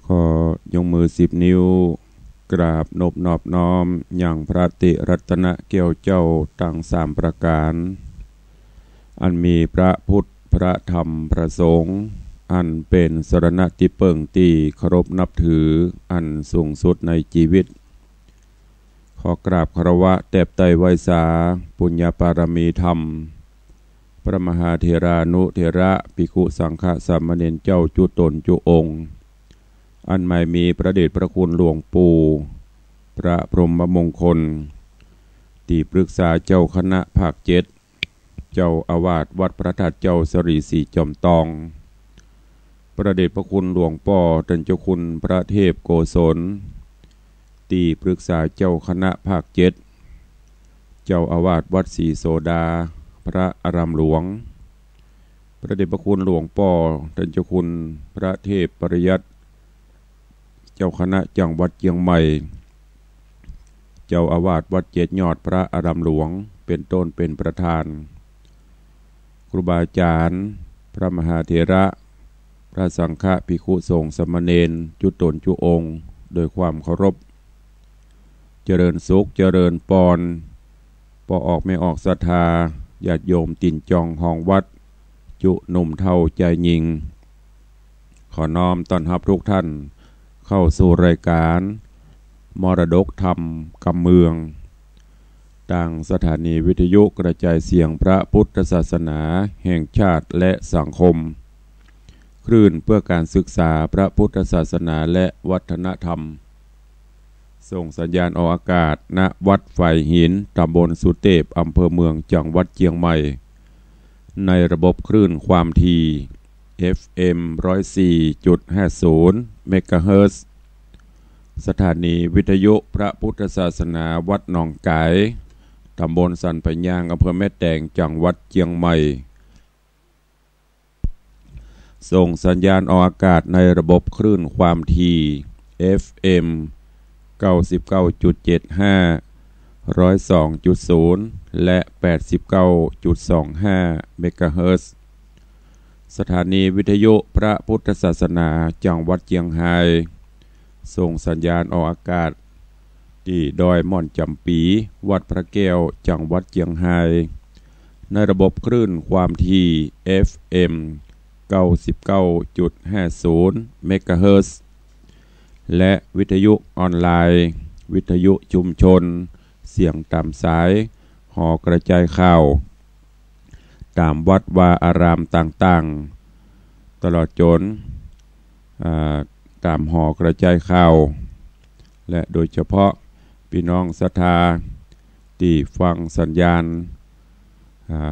ขอยกมือ10 นิ้ว กราบนบนอบน้อมอย่างพระติรัตนเกี่ยวเจ้าตั้งสามประการอันมีพระพุทธพระธรรมพระสงฆ์อันเป็นสรณะที่เปิ่งตีเคารพนับถืออันสูงสุดในชีวิตขอกราบคารวะแตบไตรไวสาปุญญาปารมีธรรมพระมหาเถรานุเถระภิกขุสังฆสามเณรเจ้าจุตนจุองค์อันไม่มีพระเดชพระคุณหลวงปู่พระพรหมมงคลที่ปรึกษาเจ้าคณะภาคเจ็ดเจ้าอาวาสวัดพระธาตุเจ้าสรีศรีจอมตองพระเดชพระคุณหลวงป่อท่านเจ้าคุณพระเทพโกศลที่ปรึกษาเจ้าคณะภาคเจ็ดเจ้าอาวาสวัดศรีโสดาพระอารามหลวงพระเดชพระคุณหลวงป่อท่านเจ้าคุณพระเทพปริยัติเจ้าคณะจังหวัดเชียงใหม่เจ้าอาวาสวัดเจ็ดยอดพระอารามหลวงเป็นต้นเป็นประธานครูบาอาจารย์พระมหาเถระพระสังฆภิกขุสงฆ์สามเณรจุตนจุองค์โดยความเคารพเจริญสุขเจริญปอนปอออกไม่ออกศรัทธาญาติโยมติ่นจองห้องวัดจุหนุ่มเท่าใจยิงขอน้อมต้อนรับทุกท่านเข้าสู่รายการมรดกธรรมกำเมืองต่างสถานีวิทยุกระจายเสียงพระพุทธศาสนาแห่งชาติและสังคมคลื่นเพื่อการศึกษาพระพุทธศาสนาและวัฒนธรรมส่งสัญญาณออกอากาศณวัดไฟหินตำบลสุเทพอำเภอเมืองจังหวัดเชียงใหม่ในระบบคลื่นความถี่ FM 104.50 เมกะเฮิรตซ์สถานีวิทยุพระพุทธศาสนาวัดหนองไก่ตำบลสันปะยางอำเภอแม่แตงจังหวัดเชียงใหม่ส่งสัญญาณออกอากาศในระบบคลื่นความถี่ FM 99.75 102.0 และ 89.25 เมกะเฮิรตซ์สถานีวิทยุพระพุทธศาสนาจังหวัดเชียงรายส่งสัญญาณออกอากาศที่ดอยม่อนจำปีวัดพระแก้วจังหวัดเชียงรายในระบบคลื่นความถี่ FM 99.50 เมกะเฮิรตซ์และวิทยุออนไลน์วิทยุชุมชนเสียงตามสายหอกระจายข่าวตามวัดวาอารามต่างๆตลอดจนตามหอกระจายข่าวและโดยเฉพาะพี่น้องศรัทธาที่ฟังสัญญาณ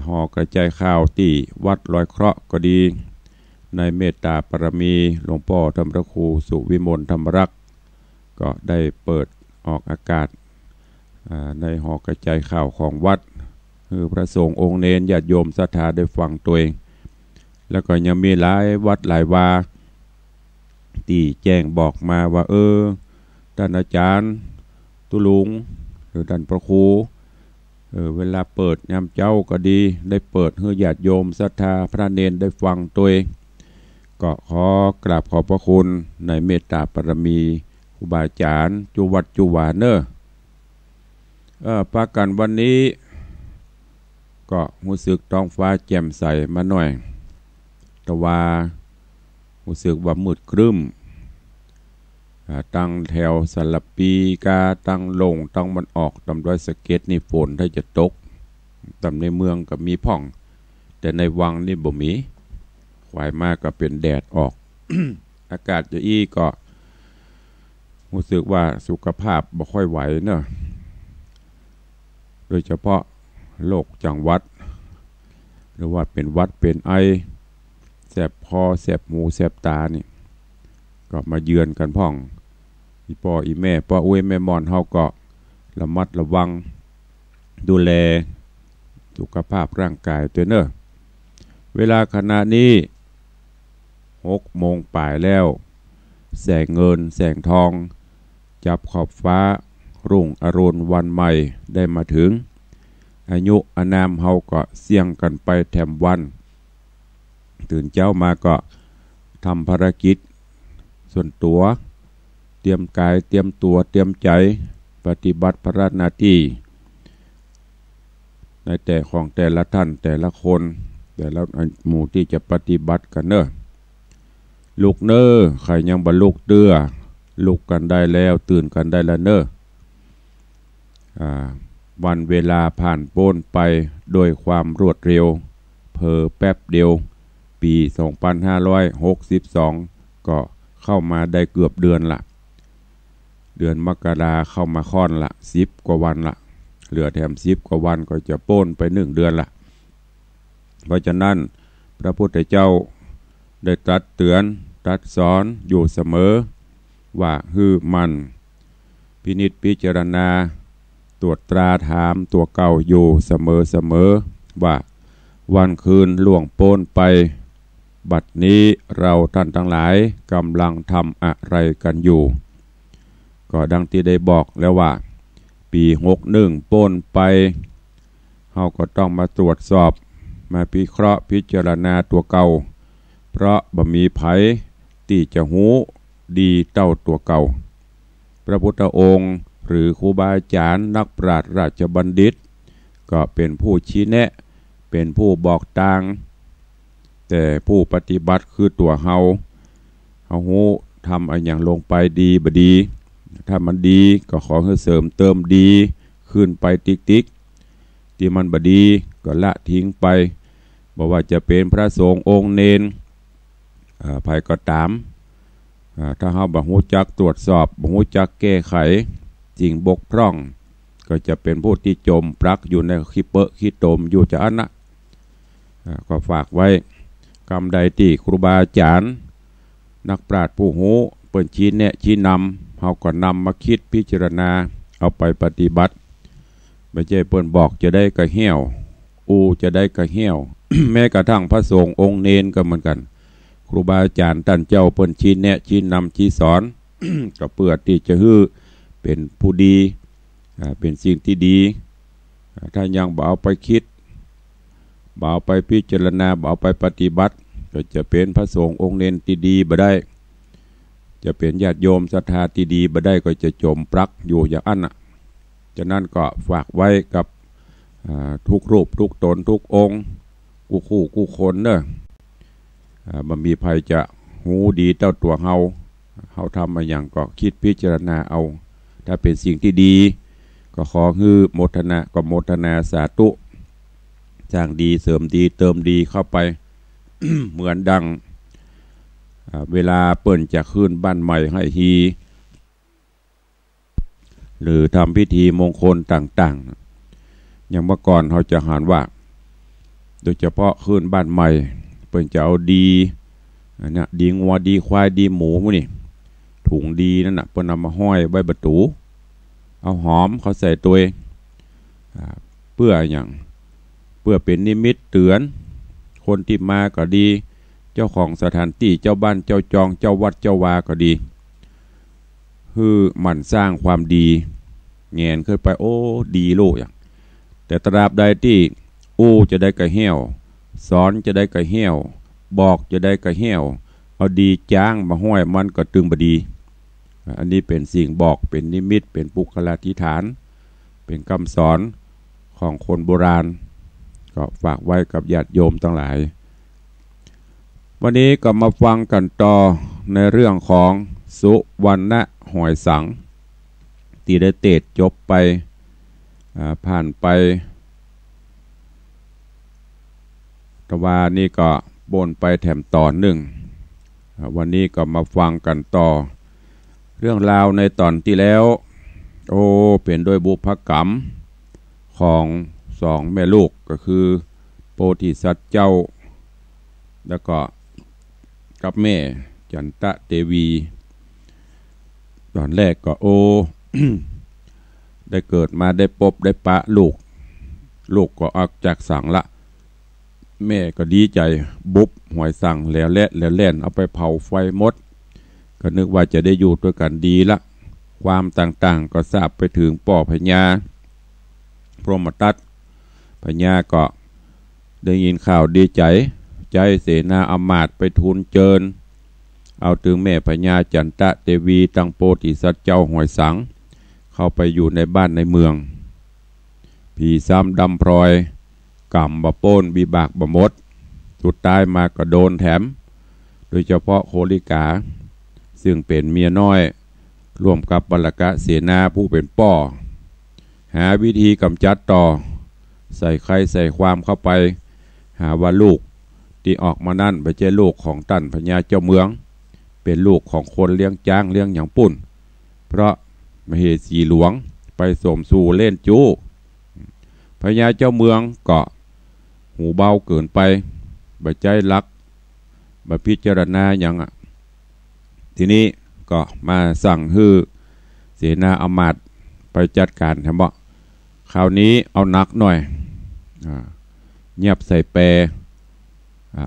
หอกระจายข่าวที่วัดลอยเคราะห์ก็ดีในเมตตาปรมีหลวงพ่อธรรมครูสุวิมลธรรมรักษ์ก็ได้เปิดออกอากาศในหอกระจายข่าวของวัดคือพระสงฆ์องค์เนรญาติโยมศรัทธาได้ฟังตัวเองแล้วก็ยังมีหลายวัดหลายวาที่แจ้งบอกมาว่าท่านอาจารย์ตุลุงหรือท่านพระครูเวลาเปิดยามเจ้าก็ดีได้เปิดให้ญาติโยมศรัทธาพระเนรได้ฟังตัวเองก็ขอกราบขอบพระคุณในเมตตาปรมีครูบาอาจารย์จุวัดจุวาเนอปากันวันนี้ก็รู้สึกท้องฟ้าแจ่มใสมาหน่อยแต่ว่ารู้สึกว่ามืดครึ้มตั้งแถวสลับปีกาตั้งลงตั้งมันออกตำดอยสะเก็ดนี่ฝนถ้าจะตกตำในเมืองก็มีพ่องแต่ในวังนี่บ่มีขวายมากก็เป็นแดดออก อากาศจะอี้ก็รู้สึกว่าสุขภาพบ่ค่อยไหวเนอะโดยเฉพาะโรคจังหวัดหรือว่าเป็นวัดเป็นไอแสบคอแสบหูแสบตานี่ก็มาเยือนกันพ่องอีพ่ออีแม่พ่ออุ้ยแม่มอนเฮาก็ระมัดระวังดูแลสุขภาพร่างกายตัวเนอะเวลาขณะนี้6 โมงป่ายแล้วแสงเงินแสงทองจับขอบฟ้ารุ่งอรุณวันใหม่ได้มาถึงอายุอานามเฮาก็เสี่ยงกันไปแถมวันตื่นเช้ามาก็ทำภารกิจส่วนตัว ท ตรียมกายเตรียมตัวเตรียมใจปฏิบัติพระราชหน้าที่ในแต่ของแต่ละท่านแต่ละคนแต่ละหมู่ที่จะปฏิบัติกันเนอะลุกเนอใครยังบรรลุเตื้อลุกกันได้แล้วตื่นกันได้แล้วเนอะวันเวลาผ่านพ้นไปโดยความรวดเร็วเผลอแป๊บเดียวปี2562ก็เข้ามาได้เกือบเดือนละเดือนมกราเข้ามาค่อนละ10 กว่าวันละเหลือแถม10 กว่าวันก็จะพ้นไป1 เดือนละเพราะฉะนั้นพระพุทธเจ้าได้ตรัสเตือนตรัสสอนอยู่เสมอว่ามันพินิจพิจารณาตรวจตราถามตัวเก่าอยู่เสมอว่าวันคืนล่วงพ้นไปบัดนี้เราท่านทั้งหลายกำลังทำอะไรกันอยู่ก็ดังที่ได้บอกแล้วว่าปี61พ้นไปเราก็ต้องมาตรวจสอบมาพิเคราะห์พิจารณาตัวเก่าเพราะบ่มีไผที่จะหูดีเต้าตัวเก่าพระพุทธองค์หรือครูบาอาจารย์นักปราชญ์ราชบัณฑิตก็เป็นผู้ชี้แนะเป็นผู้บอกทางแต่ผู้ปฏิบัติคือตัวเฮาหูทำอะไรอย่างลงไปดีบดีถ้ามันดีก็ขอให้เสริมเติมดีขึ้นไปติ๊กที่มันบดีก็ละทิ้งไปบอกว่าจะเป็นพระสงฆ์องค์เนนภัยก็ตามถ้าเฮาบ่ฮู้จักตรวจสอบบ่ฮู้จักแก้ไขสิ่งบกพร่องก็จะเป็นผู้ที่จมปลักอยู่ในขี้เปอะขี้ตมอยู่จะอันนะก็ฝากไว้กรรมใดที่ครูบาอาจารย์นักปราชญ์ผู้ฮู้เปิ้นชี้แนะชี้นำเฮาก็นำมาคิดพิจารณาเอาไปปฏิบัติไม่ใช่เปิ้นบอกจะได้กระเหี้ยวจะได้กระเหี้ยว แม้กระทั่งพระสงฆ์องค์เนนก็เหมือนกันครูบาอาจารย์ท่านเจ้าเปิ้นชี้แนะชี้นำชี้สอน ก็เพื่อที่จะฮื้อเป็นผู้ดีเป็นสิ่งที่ดีถ้ายังบ่เอาไปคิดบ่เอาไปพิจารณาบ่เอาไปปฏิบัติก็จะเป็นพระสงฆ์องค์เนนที่ดีบ่ได้จะเป็นญาติโยมศรัทธาที่ดีบ่ได้ก็จะจมปลักอยู่อย่างนั้นน่ะฉะนั้นก็ฝากไว้กับทุกรูปทุกตนทุกองค์กูคู่กูคนเนอะมันมีภัยจะหูดีเต้าตัวเฮาทำมาอย่างก็คิดพิจารณาเอาถ้าเป็นสิ่งที่ดีก็ขอฮือโมทนาก็โมทนาสาธุสร้างดีเสริมดีเติมดีเข้าไป เหมือนดังเวลาเปิ่นจะขึ้นบ้านใหม่ให้ทีหรือทำพิธีมงคลต่างๆอย่างเมื่อก่อนเขาจะหารว่าโดยเฉพาะขึ้นบ้านใหม่เปิ่นจะเอาดีเนี่ยดีงัวดีควายดีหมูพวกนี้ถุงดีนั่นน่ะเปิ่นนำมาห้อยไว้ประตูเอาหอมเขาใส่ตัวเพื่ออย่างเพื่อเป็นนิมิตเตือนคนที่มาก็ดีเจ้าของสถานที่เจ้าบ้านเจ้าจองเจ้าวัดเจ้าวาก็ดีมันสร้างความดีแงนขึ้นไปโอ้ดีโลอย่างแต่ตราบใดที่จะได้กระเหี้ยวสอนจะได้กระเหี้ยวบอกจะได้กระเหี้ยวเอาดีจ้างมาห้อยมันก็ตึงบดีอันนี้เป็นสิ่งบอกเป็นนิมิตเป็นปุคลาธิฐานเป็นคำสอนของคนโบราณก็ฝากไว้กับญาติโยมทั้งหลายวันนี้ก็มาฟังกันต่อในเรื่องของสุวรรณหอยสังที่ได้เตจจบไปผ่านไปตะวันนี้ก็บนไปแถมตอนหนึ่งวันนี้ก็มาฟังกันต่อเรื่องราวในตอนที่แล้วเป็นโดยบุพกรรมของ2 แม่ลูกก็คือโพธิสัตว์เจ้าแล้วก็กับแม่จันตะเทวีตอนแรกก็ได้เกิดมาได้พบได้ปะลูกก็ออกจากสังละแม่ก็ดีใจบุบหอยสังแล้วแล่นเอาไปเผาไฟมดก็นึกว่าจะได้อยู่ด้วยกันดีละความต่างๆก็ทราบไปถึงป่อพญาพรหมทัตพญาก็ได้ยินข่าวดีใจเสนาอมาตย์ไปทูลเชิญ เอาถึงแม่พญาจันตะเทวีตั้งโพธิสัตว์เจ้าหอยสังเข้าไปอยู่ในบ้านในเมืองผีซ้ำดำพลอยกำบะโป้นบีบากบะมดสุดท้ายมาก็โดนแถมโดยเฉพาะโคลิกาซึ่งเป็นเมียน้อยร่วมกับปลกะเสนาผู้เป็นป่อหาวิธีกำจัดต่อใส่ใครใส่ความเข้าไปหาว่าลูกที่ออกมานั่นไม่ใช่ลูกของตั้นพญาเจ้าเมืองเป็นลูกของคนเลี้ยงจ้างเลี้ยงอย่างปุ่นเพราะมเหสีหลวงไปสมสู่เล่นจู้พญาเจ้าเมืองก็หูเบาเกินไปบ่ใจรักบ่พิจารณาอย่างทีนี้ก็มาสั่งฮือเสนาอมาตย์ไปจัดการทำบ่คราวนี้เอานักหน่อยเงียบใส่แปร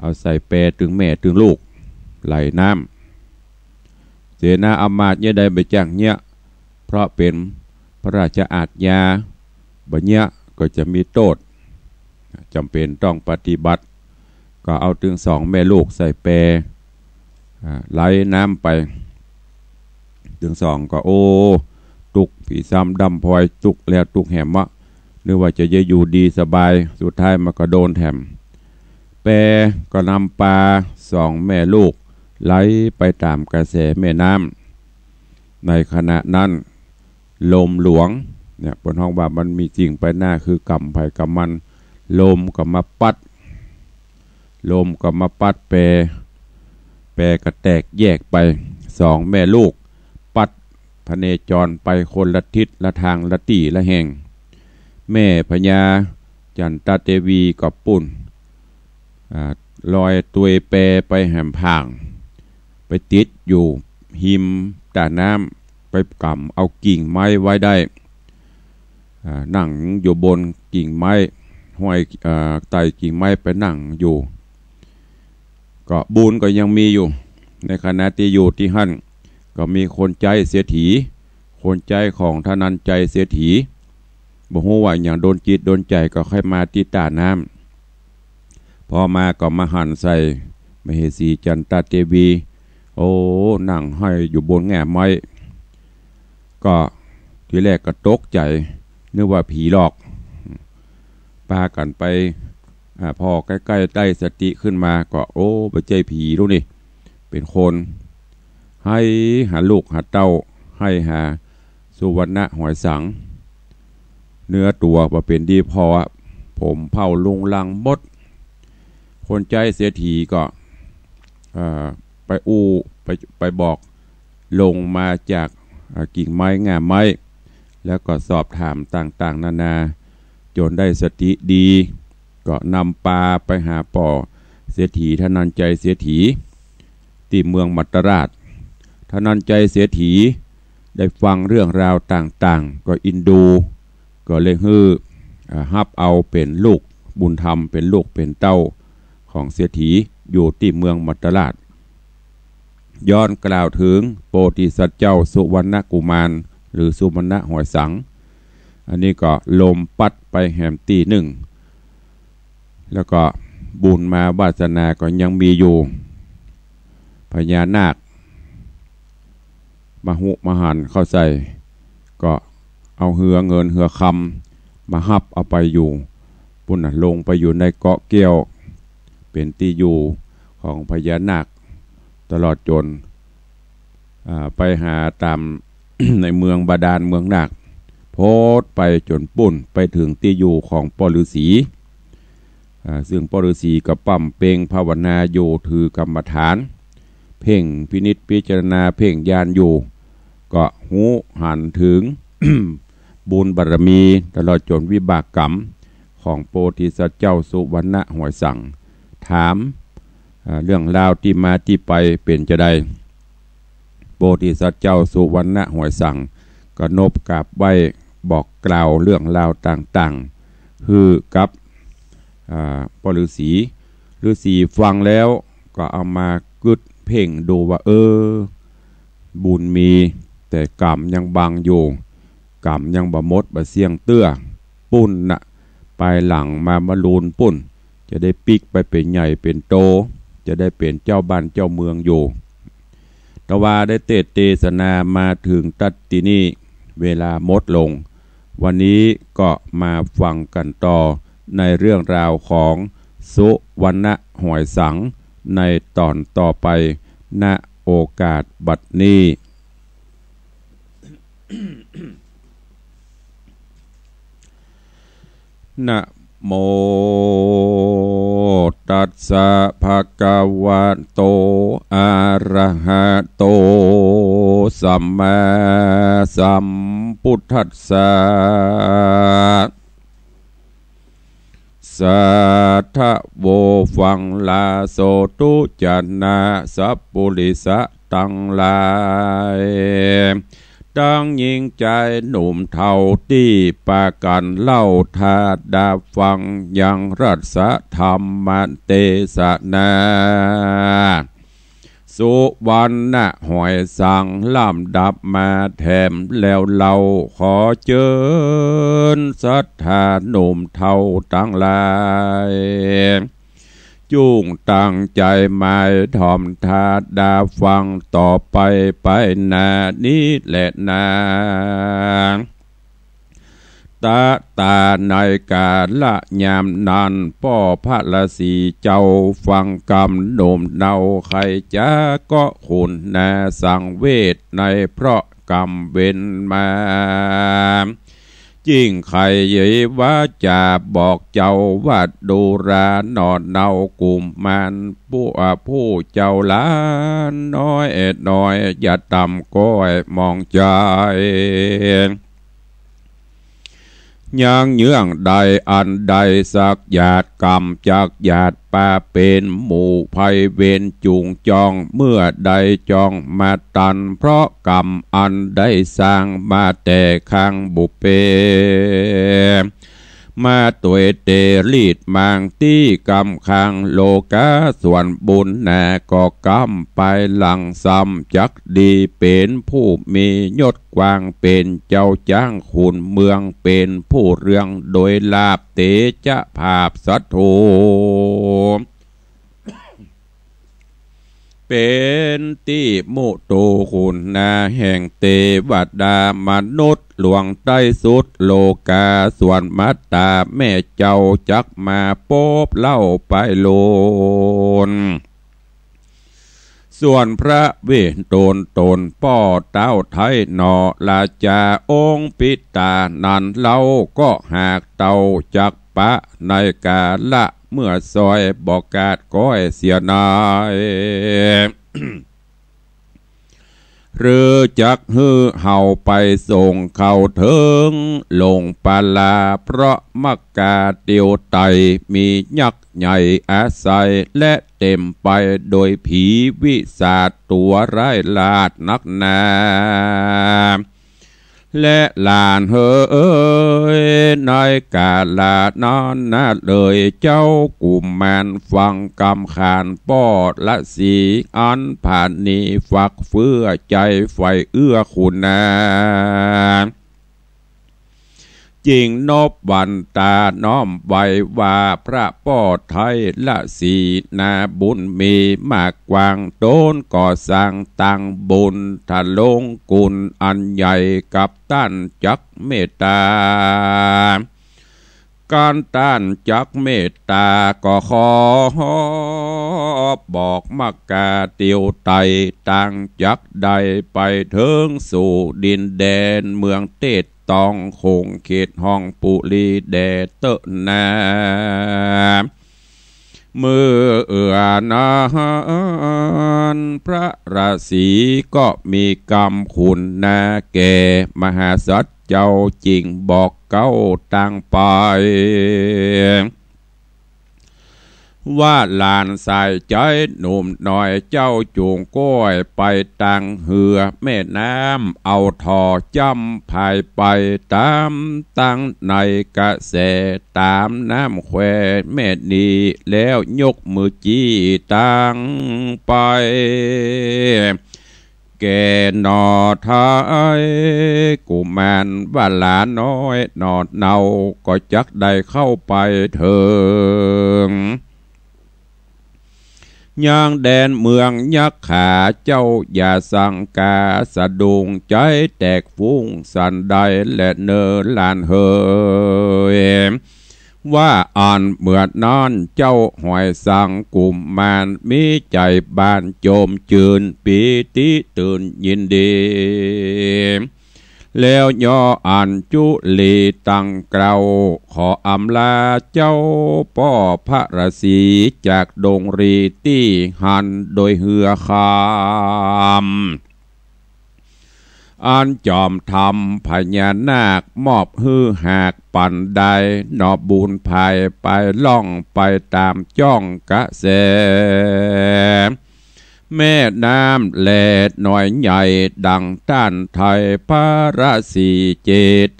เอาใส่แปรถึงแม่ถึงลูกไหลน้ำเสนาอมาตย์เนี่ยได้ไปจ้างเนี่ยเพราะเป็นพระราชอาญาบ่เนี่ยก็จะมีโทษจำเป็นต้องปฏิบัติก็เอาถึงสองแม่ลูกใส่แปรไหลน้ำไปถึงสองก็โอ้ตุกผีซ้ำดำพลอยตุกแล้วตุกแหมวะนึกว่าจะอยู่ดีสบายสุดท้ายมันก็โดนแถมแปรก็นำปลาสองแม่ลูกไหลไปตามกระแสแม่น้ำในขณะนั้นลมหลวงเนี่ยบนห้องว่ามันมีจริงไปหน้าคือกำไผ่กำมันลมก็มาปัดแปรก็แตกแยกไปสองแม่ลูกปัดพเนจรไปคนละทิศละทางละตีละแห่งแม่พญาจันตะเทวีก็ปุ่นลอยตัวแปรไปแหมผางไปติดอยู่หิมตาน้ำไปกำเอากิ่งไม้ไว้ได้นั่งอยู่บนกิ่งไม้ห้อยไต่กิ่งไม้ไปนั่งอยู่ก็บุญก็ยังมีอยู่ในขณะที่อยู่ที่หั่นก็มีคนใจเสียถีคนใจของท่านันใจเสียถีบ่ฮู้ว่าอย่างโดนจิตโดนใจก็ค่อยมาที่ตาน้ำพอมาก็มาหั่นใส่มเหสีจันตะเทวีโอ้นั่งห้อยอยู่บนแง่ไม้ก็ทีแรกก็ตกใจนึกว่าผีหลอกพากันไปพอใกล้ๆได้สติขึ้นมาก็โอ้ไปใจผีรู้นี่เป็นคนให้หาลูกหาเต้าให้หาสุวรรณหอยสังเนื้อตัวมาเป็นดีพอผมเผาลุงลังมดคนใจเสียทีก็ไปบอกลงมาจากกิ่งไม้ง่ามไม้แล้วก็สอบถามต่างๆนานาจนได้สติดีก็นำปลาไปหาป่อเสียถีท่านันใจเสียถีที่เมืองมัตตราชท่านันใจเสียถีได้ฟังเรื่องราวต่างๆก็อินดูก็เลยฮับเอาเป็นลูกบุญธรรมเป็นลูกเป็นเต้าของเสียถีอยู่ที่เมืองมัตตราชย้อนกล่าวถึงโพธิสัตว์เจ้าสุวรรณกุมารหรือสุวรรณหอยสังอันนี้ก็ลมปัดไปแหมตีหนึ่งแล้วก็บุญมาวาสนาก็ยังมีอยู่พญานาคมาหุมาหันเข้าใส่ก็เอาเหือเงินเหือคำมาฮับเอาไปอยู่ปุ่นลงไปอยู่ในเกาะเกี้ยวเป็นที่อยู่ของพญานาคตลอดจนไปหาตาม ในเมืองบาดาลเมืองนาคโพดไปจนปุ่นไปถึงที่อยู่ของปฤษีซึ่งปฤษีก็ปั๊มเป่งภาวนาอยู่ถือกรรมฐานเพ่งพินิจพิจารณาเพ่งญาณอยู่ก็หูหันถึง บุญบารมีตลอดจนวิบากกรรมของโพธิสัตว์เจ้าสุวรรณหอยสังถามเรื่องราวที่มาที่ไปเป็นจะได้โพธิสัตว์เจ้าสุวรรณหอยสังก็นบกราบไหว้บอกกล่าวเรื่องราวต่างๆคือกับปฤษีฟังแล้วก็เอามากึดเพ่งดูว่าบุญมีแต่กรรมยังบังอยู่กรรมยังบ่มดบ่เสี่ยงเตื้อปุ่นน่ะไปหลังมาลูนปุ่นจะได้ปิกไปเป็นใหญ่เป็นโตจะได้เป็นเจ้าบ้านเจ้าเมืองอยู่ ตว่าได้เทศนามาถึงตัดที่นี่เวลาหมดลงวันนี้ก็มาฟังกันต่อในเรื่องราวของสุวรรณหอยสังในตอนต่อไปณโอกาสบัดนี้ นะโมตัสสะภะคะวะโตอะระหะโตสัมมาสัมพุทธัสสะสัทธะโวฟังลาโสตุจันนาสัพปุริสะตังหลายตั้งยิงใจหนุ่มเท่าที่ปากันเล่าทาดาฟังยังรัศธรรมเตสนาสุวรรณหอยสังลำดับมาแถมแล้วเราขอเชิญศรัทธาหนุ่มเท่าตั้งหลายจุ่งตั้งใจหมายถ่อมทาดาฟังต่อไปนานี้แหละนาตาในกาละยามนานป้อพระละสีเจ้าฟังกำโนมเนาใครจะก็คุณนาสังเวทในเพราะกรรมเว้นมายิ่งใครยิ่ว่าจะบอกเจ้าว่าดูรานอนเนากุมมันผู้เจ้าล้านน้อยอย่าต่ำก้อยมองใจยังเยื่องใดอันใดสักหยาดกรรมจากหยาดป่าเป็นหมู่ภัยเวรจุงจองเมื่อใดจองมาตันเพราะกรรมอันได้สร้างมาแต่ข้างบุพเพมาตัวเตรีดมางที่กำข้างโลกาส่วนบุญแน่ก็กำไปหลังซ้ำจักดีเป็นผู้มียศกว้างเป็นเจ้าจ้างขุนเมืองเป็นผู้เรื่องโดยลาบเตจะภาพสัตโธเป็นที่มุโตคุณนาแห่งเทวดามนุษย์หลวงใต้สุดโลกาส่วนมัตตาแม่เจ้าจักมาโป๊บเล่าไปโลนส่วนพระเวทตนป้อเต้าไทยนอลาจาองค์ปิตานันเล่าก็หากเต้าจักปะในกาละเมื่อซอยบอกกาดก้อยเสียนายหรือจักฮือเห่าไปส่งเข้าเถิงลงปาลาเพราะมักกาเตียวไตมียักษ์ใหญ่อาศัยและเต็มไปโดยผีวิศาจตัวร้ายลาดนักหนาและลานเฮ้ยในกาลานอนนาเลยเจ้ากุมแมนฟังกำขานป้อละสีอันผ่านนี้ฝักเฟื้อใจไฟเอื้อคุณนาจริงนบวันตาน้อมไว้ว่าพระป้อไทยละสีนาบุญมีมากกว้างโดนก่อสร้างตั้งบุญทะลงกุลอันใหญ่กับต้านจักเมตตาการต้านจักเมตตาก็ขอบอกมักกาเตียวไตตั้งจักใดไปเถิงสู่ดินแดนเมืองเตดต้องคงเขตห้องปุรีแดเตนาเมื่อนานพระราศีก็มีกรรมคุณนาแก่มหาสัตว์เจ้าจริงบอกเก้าตั้งไปว่าลานสายใจหนุ่มหน่อยเจ้าจูงก้อยไปตังเหือแม่น้ำเอาทอจำภายไปตามตั้งในกระแสตามน้ำแควแม่นีแล้วยกมือจี้ตั้งไปแกนอท้ายกุมารว่าหลานน้อยนอดเนาก็จักได้เข้าไปเถิง ย่างแดนเมืองยักษ์ขาเจ้าอย่าสังกาสะดุงใจแตกฟุ้งสันใดและเนอลานเฮยว่าอ่านเมื่อนอนเจ้าหอยสังกุมมานมีใจบานโจมจืนปีติตื่นยินดีแล้วย่ออ่านจุลีตังเกลาขออำลาเจ้าป้อพระราศีจากดงรีตี้หันโดยเหือคามอันจอมธรรมพญานาคมอบฮือหากปันใดนอบบุญภายไปล่องไปตามจ้องกระแสแม่น้ำแลดหน่อยใหญ่ดังต้านไทยพระราศีเจ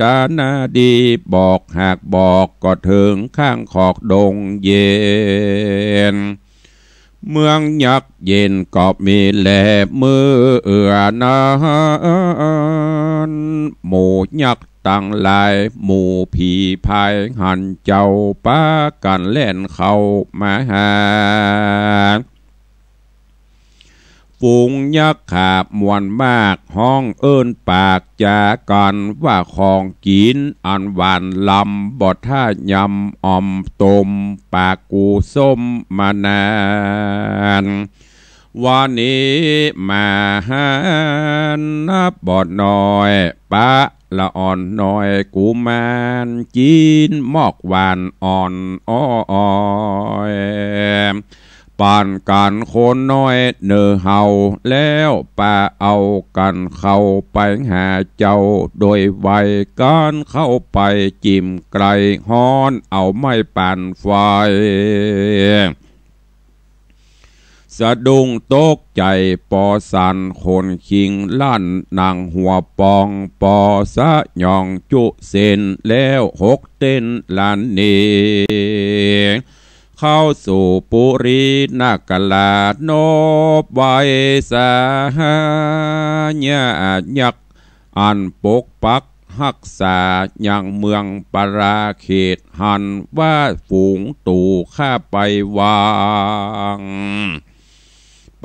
ตนาดีบอกหากบอกก็ถึงข้างขอกดงเย็นเมืองยักษ์เย็นก็มีแลมือเอื้อนานหมู่ยักษ์ตั้งหลายหมู่ผีพายหันเจ้าป้ากันเล่นเข้ามาหาฝูงยักษ์ขาบมวลมากห้องเอิ้นปากจากันว่าของกินอันหวานลำบดท่ายำอ่อมตมปากกูส้มมานานวันนี้มาหานับบอดน้อยปะละอ่อนน้อยกูมานจีนมอกหวานอ่อนอ้อยปานกันโคนน้อยเนอเฮาแล้วป่าเอากันเข้าไปหาเจ้าโดยไวกันเข้าไปจิ้มไกลฮ้อนเอาไม่ปานไฟสะดุ้งตกใจปอสันคนคิงลั่นนางหัวปองปอสะยองจุเส้นแล้วหกเต้นลานเนเข้าสู่ปุรีนากลาโนบไวสาญายักษ์อันปกปักรักษาอย่างเมืองปราเขตหันว่าฝูงตู่ข้าไปวาง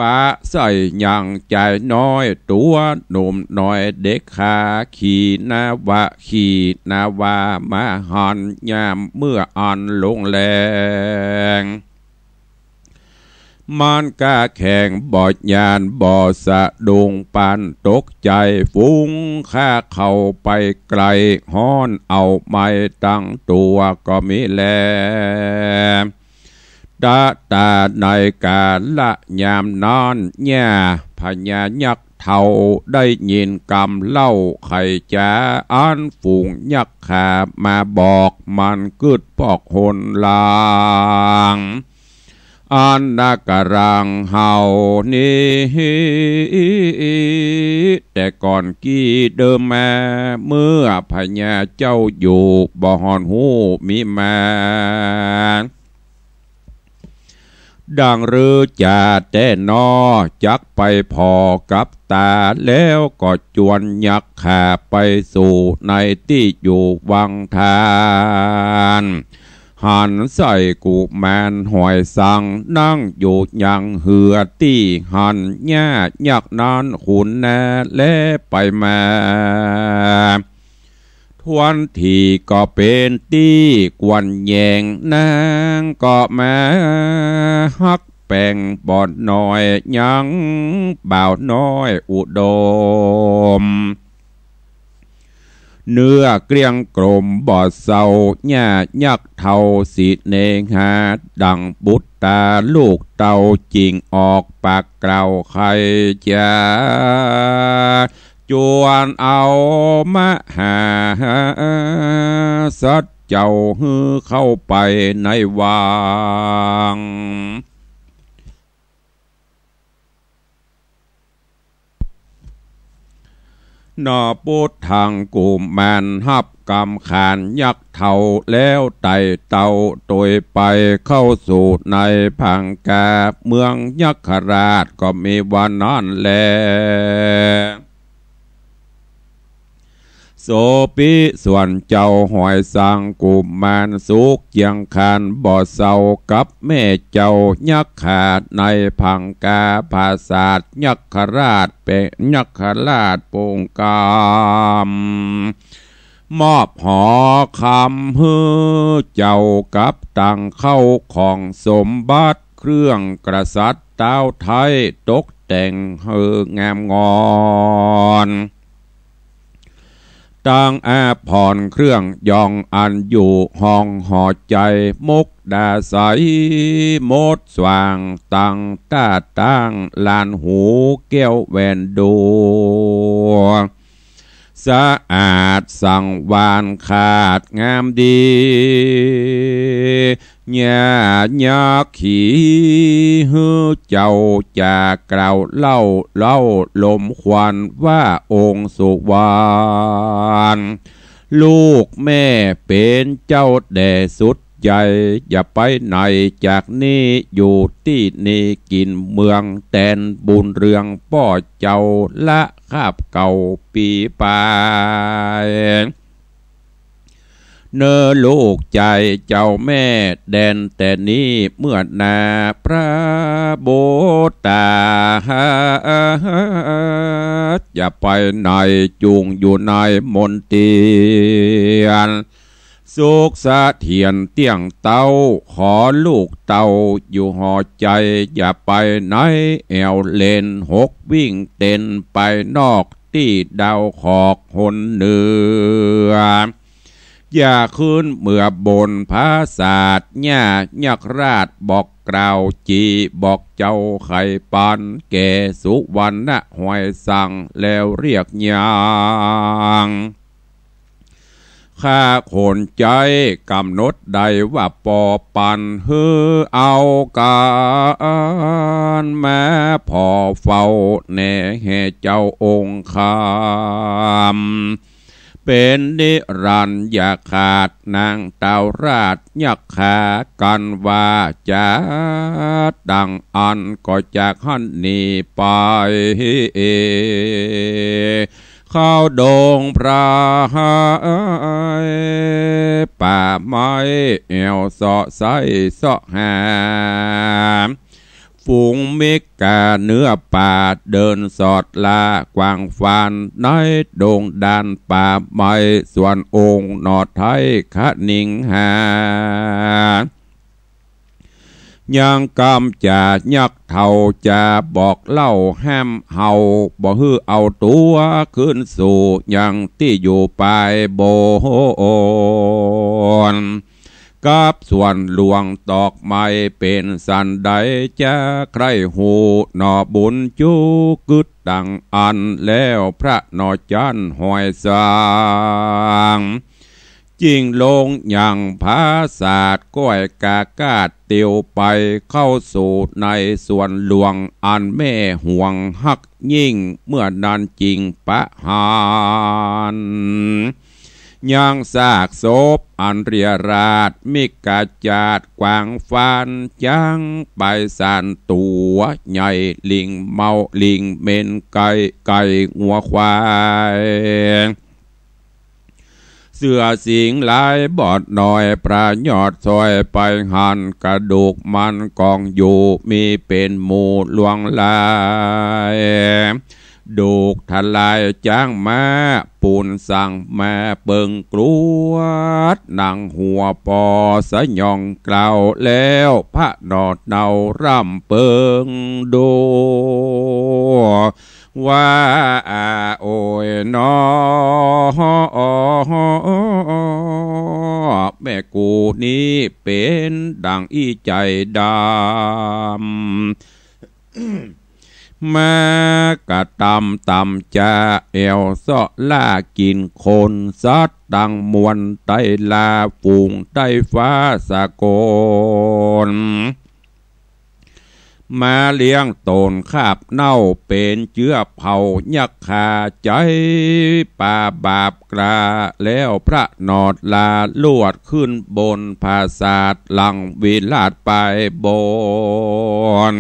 ป้าใส่อย่างใจน้อยตัวหนุ่มน้อยเด็กขาขี่นาวะขี่นาวามาหันยามเมื่ออันลงแรงมันกาแข่งบอดยานบ่อสะดุงปันตกใจฟุ้งข้าเข้าไปไกลฮ้อนเอาไม่ตั้งตัวก็มีแลตาในกาละยามนอนแย่พญายักษ์เท่าได้ยินกำเล่าไข่จ้าอันฝูงยักษ์ขามาบอกมันกึดปอกหนลางอันนากรังเฮานี้แต่ก่อนกี้เดิมมาเมื่อพญาเจ้าอยู่บ่หอนหูมีมาดังรือจ่าแต่นอจักไปพอกับตาแล้วก็จวนยักษ์ขาไปสู่ในที่อยู่วังทานหันใส่กูแมนหอยสังนั่งอยู่ยังเหือตี้หันแย่ยักษ์นั้นขุนแน่และไปมาทวนทีก็เป็นตีกวนแยงนางก็มาฮักแป่งบอดน้อยยังบ่าวน้อยอุดมเนื้อเกลียงกลมบอดเศร้าหญ้ายักษ์เท่าสีเนงหาดังบุตรตาลูกเต่าจิงออกปากเกล่าใครจะจวนเอามาหาสัตเจ้าฮือเข้าไปในวังนอปุถทางกุมแมนฮับกำขานยักษ์เท่าแล้วไต่เต่าโดยไปเข้าสู่ในพังกาเมืองยักษ์ราชก็มีวันนั้นแล โสปิส่วนเจ้าหอยสังกุมารสุขยังคานบ่อเศร้ากับแม่เจ้ายักขาดในพังกาภาษาทยักขราชเป็นยักขราชปงกามมอบหอคำเฮือเจ้ากับตังเข้าของสมบัติเครื่องกษัตริย์เต้าไทยตกแต่งเฮืองามงอนตั้งอาพรเครื่องยองอันอยู่ห้องหอใจมุกดาใสมดสว่างตั้งตาตั้งลานหูแก้วแวนดูสะอาดสังวานขาดงามดีญาญาขีฮือเจ้าจากกล่าวเล่าลมควันว่าองค์สุวรรณลูกแม่เป็นเจ้าแด่สุดใหญ่อย่าไปไหนจากนี้อยู่ที่นี่กินเมืองแตนบุญเรืองป้อเจ้าละคาบเก่าปีปลายเนื้อลูกใจเจ้าแม่แดนแต่นี้เมื่อนาพระโบตาอย่าไปไหนจุงอยู่ในมนเตียนสุขสะเทียนเตียงเต้าขอลูกเต้าอยู่หอใจอย่าไปไหนแอวเลนหกวิ่งเต้นไปนอกที่ดาวขอกหนเหนืออย่าขึ้นเมื่อบนภาษาทญ่ายักราชบอกกล่าวจีบอกเจ้าไข่ปันแก่สุวรรณหอยสั่งแล้วเรียกยางข้าคนใจกำหนดใดว่าปอปันเฮือเอาการแม้พอเฝ้าแน่แห่เจ้าองค์คามเป็นนิรันดร์อย่าขาดนางเต่าราชยักขากันว่าจะดังอันก็จากหันนี้ไปเข้าดงพระป่าไม้เอวเสาะใสเสาะหามฝูงเมกาเนื้อป่าเดินสอดลากวางฟานในดงดานป่าไม้ส่วนองค์นอไทยขะนิงหายังกำจะยักเท่าจะบอกเล่าห้ามเฮาบ่ฮือเอาตัวขึ้นสู่ยังที่อยู่ปลายโบนกับส่วนหลวงตอกไม้เป็นสันใดจะใครหูหนอบุญจูกึดดังอันแล้วพระนอจันหอยสางจิงลงอย่างภาษาทก้อยกากาดเตียวไปเข้าสู่ในส่วนหลวงอันแม่ห่วงฮักยิ่งเมื่อนั้นจริงปะหานยังซากศพอันเรียราดมิกาจาดกวางฟันจังไปสานตัวใหญ่ลิงเมาลิงเมนไก่งัวควายเสือสิงลายบอดหน่อยปลาหยอดซอยไปหันกระดูกมันกองอยู่มีเป็นหมู่ลวงลายดูกทลายจ้างมาปูนสั่งมาเปิงกลวดนั่งหัวปอสะยองกล่าวแล้วพระนอดเนาร่ำเปิงดูว่าโอ้ยนอแม่กูนี้เป็นดังอีใจดำมากะตำจะเอวเสาะล่ากินคนซัดดังมวนไตลาฝูงไตฟ้าสะโกนมาเลี้ยงตนคาบเน่าเป็นเชื้อเผายักขาใจป่าบาปกราแล้วพระนอดลาลวดขึ้นบนภาษาทหลังวิลาดไปบน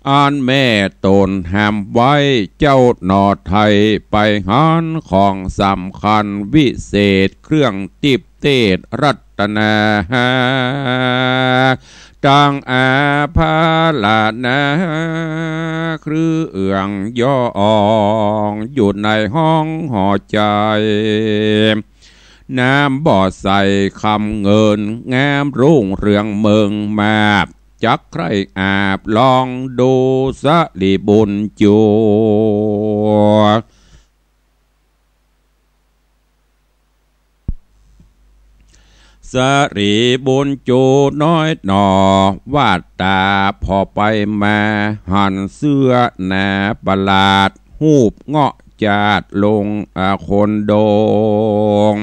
อันแม่ตนแหมไว้เจ้าหนอไทยไปหันของสำคัญวิเศษเครื่องติบเตดรัตนาจังอาภาลานาเครื่องย่องอยู่ในห้องห่อใจน้ำบ่อใส่คำเงินงามรุ่งเรืองเมืองมาบจักใครอาบลองดูสลีบุญจูสรีบุญจูน้อยหนอวาดตาพอไปมาหันเสื้อหนาประหลาดหูบเงาะจาดลงคนโดง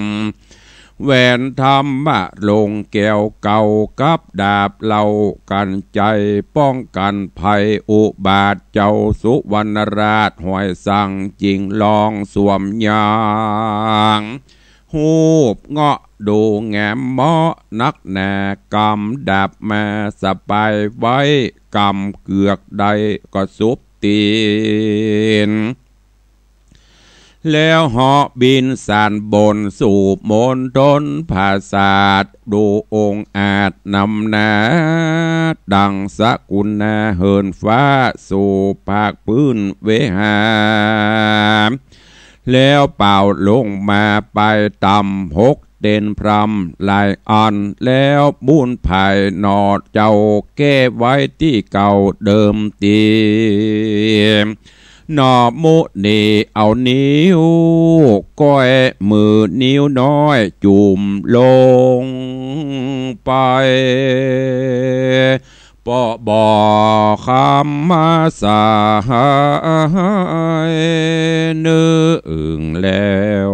แหวนธรรมะลงแก้วเก่ากับดาบเหล่ากันใจป้องกันภัยอุบาทเจ้าสุวรรณราชห้อยสั่งจริงลองสวมยางหูบเงาะดูแงมเมาะนักแน่กำดาบมาสบายไว้กำเกือกใดก็สุบตีนแล้วเหาะบินสานบนสู่มณฑลภาษาทดูองค์อาจนำนาดังสกุลนาเหินฟ้าสู่ภาคพื้นเวหาแล้วเป่าลงมาไปต่ำหกเด่นพรำลายอ่อนแล้วบุญภายนอดเจ้าแก้ไว้ที่เก่าเดิมตีนอมุนีเอานิ้วก้อยมือนิ้วน้อยจุ่มลงไปปอบ่อคำมาสายนึงแล้ว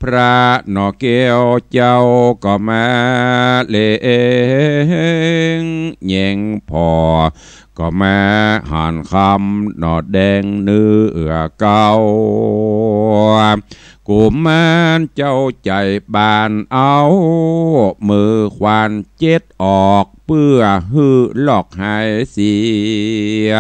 พระนอเกี้ยวเจ้าก็มาเล่งแย่งพอก็มาหันคำหนอดแดงเนื้อเก่ากุมารเจ้าใจบานเอามือควานเจ็ดออกเพื่อฮือหลอกหายเสีย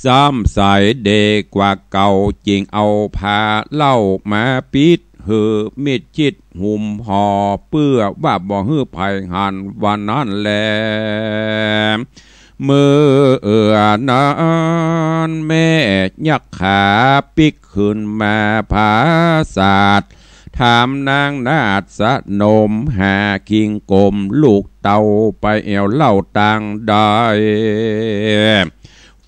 ซ้ำใส่เด็กกว่าเก่าจริงเอาพาเล่ามาปิดฮือมิดจิตหุ่มห่อเพื่อว่าบ่ฮือภัยหันวันนั้นแลมือนั้นแม่ยักขาปิกขึ้นมาผาศาสตร์ถามนางนาฏสะนมหาคิงกลมลูกเต่าไปเอวเล่าต่างได้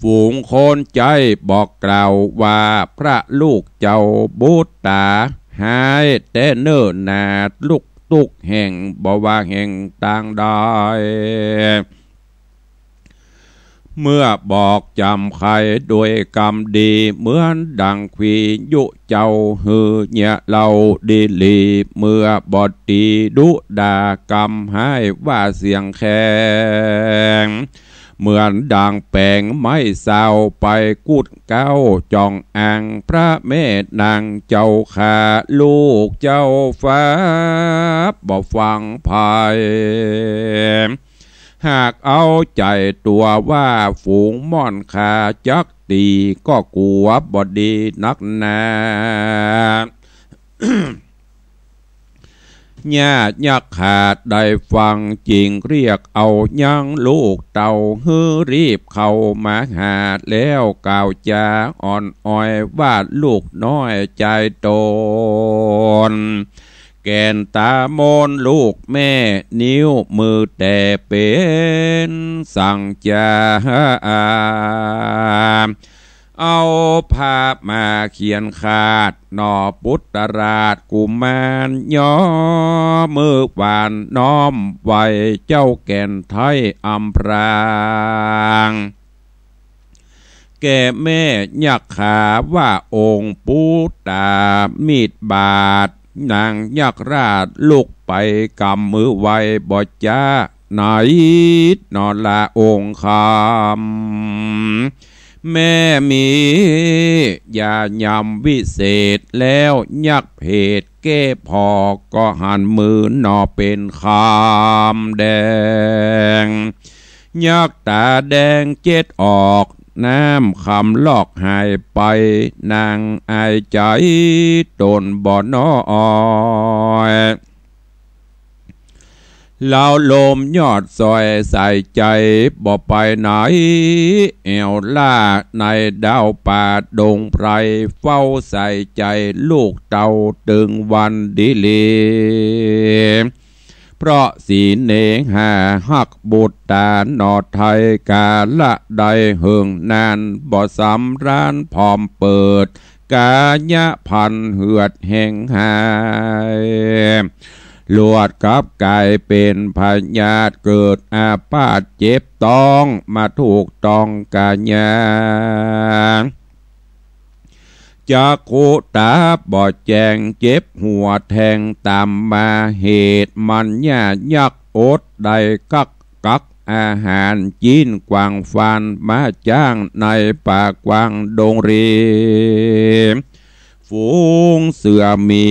ฝูงคนใจบอกกล่าวว่าพระลูกเจ้าบุตตาหายแต่เนิ่นนาดลูกตุกแห่งบ่ว่าแห่งต่างได้เมื่อบอกจำใครโดยกรรมดีเหมือนดังขียุเจ้าฮือเนี่ยเราดีลีเมื่อบอดตีดุดากรรมให้ว่าเสียงแข็งเหมือนดังแปลงไม้สาวไปกุดเก้าจองอ่างพระเมตนางเจ้าขาลูกเจ้าฟ้าบ่ฟังภายหากเอาใจตัวว่าฝูงม่อนขาจักตีก็กลัวบดีนักหนา ญาติยักขาดได้ฟังจริงเรียกเอายังลูกเต่าฮือรีบเข้ามาหาแล้วกล่าวจาอ่อนอ้อยว่าลูกน้อยใจโตนแกนตามนลูกแม่นิ้วมือแต่เป็นสั่งจาเอาภาพมาเขียนขาดนอปุตตราชกุมารย่อมือหวานน้อมไว้เจ้าแก่นไทยอัมพรางแก่แม่ยักขาว่าองค์ปุตตามีดบาดนางยักราชลุกไปกำมือไว้บ่จ้าไหนนอนลาองค์คำแม่มียายำวิเศษแล้วยักเพศแก้พอก็หันมือนอเป็นคำแดง ยักตาแดงเจ็ดออกน้ำคำลอกหายไปนางอายใจตนบ่อนอ้อยเล่าลมยอดซอยใส่ใจบ่ไปไหนแอวล่าในดาวป่าดงไพรเฝ้าใส่ใจลูกเต่าตึงวันดีลีเพราะสีเนงหาหักบุตรตาหนอดไทยกาละใดเฮิงนานบ่สำร้านพร้อมเปิดกายะพันเหือดแห่งหายลวดกับกายเป็นพญาตเกิดอาพาธเจ็บต้องมาถูกต้องกาญาจะโคตาบ่แจงเจ็บหัวแทงตามมาเหตุมันยายักอดได้กักอาหารจีนกวางฟันมาจ้างในป่ากวางดงรีฝูงเสือมี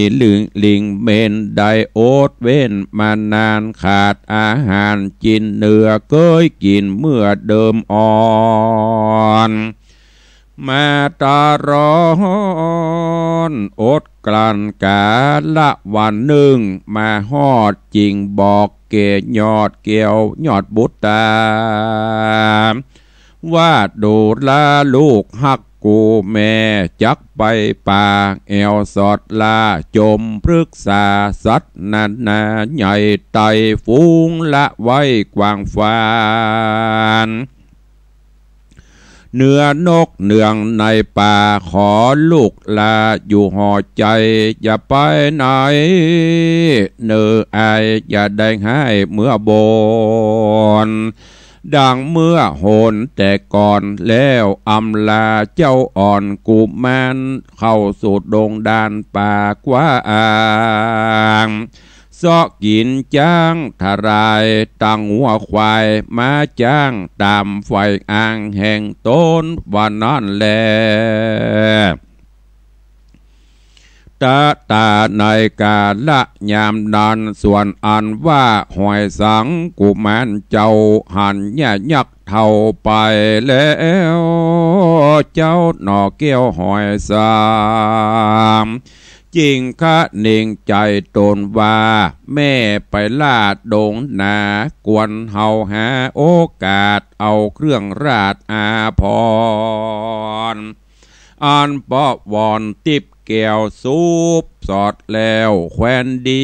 ลิงเมนได้โอดเว้นมานานขาดอาหารกินเนื้อเกยกินเมื่อเดิมอ่อนมาตาร้อนอดกลั้นกาละวันหนึ่งมาฮอดจริงบอกเกยยอดเกี่ยวยอดบุตรตาว่าดูลาลูกหักกูแม่จักไปป่าแอวสอดลาจมพฤกษาสัตว์นาใหญ่ไตฟูงละไว้กวางฟานเนื้อนกเนืองในป่าขอลูกลาอยู่ห่อใจอย่าไปไหนเนื้ออายอย่าได้ให้เมื่อโบนดังเมื่อโหนแต่ก่อนแล้วอำลาเจ้าอ่อนกุมารเข้าสู่ดงดานป่ากว้างซอกกินจ้างทารายตั้งหัวควายมาจ้างตามไฟอ่างแห่งต้นวันนั้นแลตาในกาละยามนานส่วนอันว่าหอยสังกุมารเจ้าหันยักเท่าไปแล้วเจ้าหน่อเกี้ยวหอยสามจริงคะเน่งใจตนว่าแม่ไปลาดดงนากวนเฮาหาโอกาสเอาเครื่องราชอาภรณ์อันปอวอนติบแก้วซุปสอดแล้วแควนดี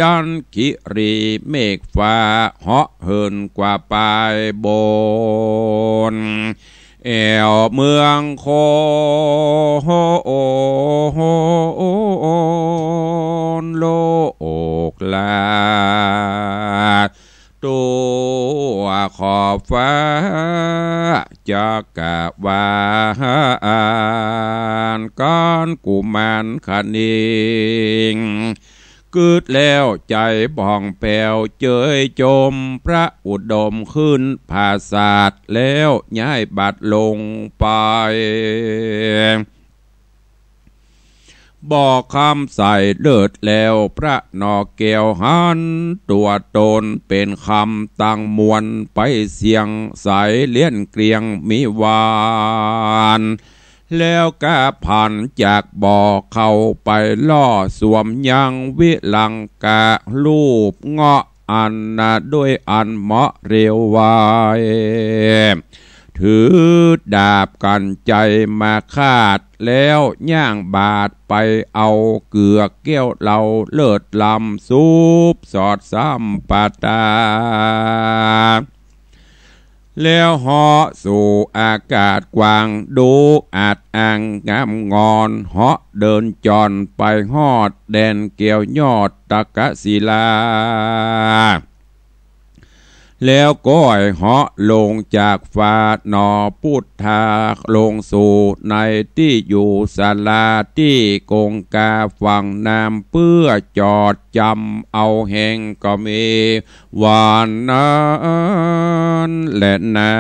ดันคิรีเมฆฟ้าเหาะเหินกว่าปลายบนแอวเมืองโคโลกลาตัวขอบฟ้าจักรวาลการกุมารคณิงกึดแล้วใจบ่องแผ่วเจยจมพระอุดมขึ้นภาศาสตร์แล้วย้ายบัดลงไปบอกคำใส่เลิศแล้วพระนอแก้วหันตัวตนเป็นคำตั้งมวลไปเสียงใสเลี้ยนเกลียงมีวานแล้วก็ผ่านจากบ่อเข้าไปล่อสวมยังวิลังกาลูบเงาะอันด้วยอันเหมาะเร็วไวถือดาบกันใจมาคาดแล้วย่างบาดไปเอาเกือกแก้วเหล่าเลิศลำซุปสอดซ้ำปาตาแล้วเหาะสู่อากาศกว้างดูอาจอ่างงามงอนเหาะเดินจอนไปฮอดแดนเกี่ยวยอดตะกะศิลาแล้วก้อยเหาะลงจากฟ้าหนอพุทธาลงสู่ในที่อยู่ศาลาที่กงกาฝั่งน้ำเพื่อจอดจำเอาแห่งก็มีวานนั้นและนา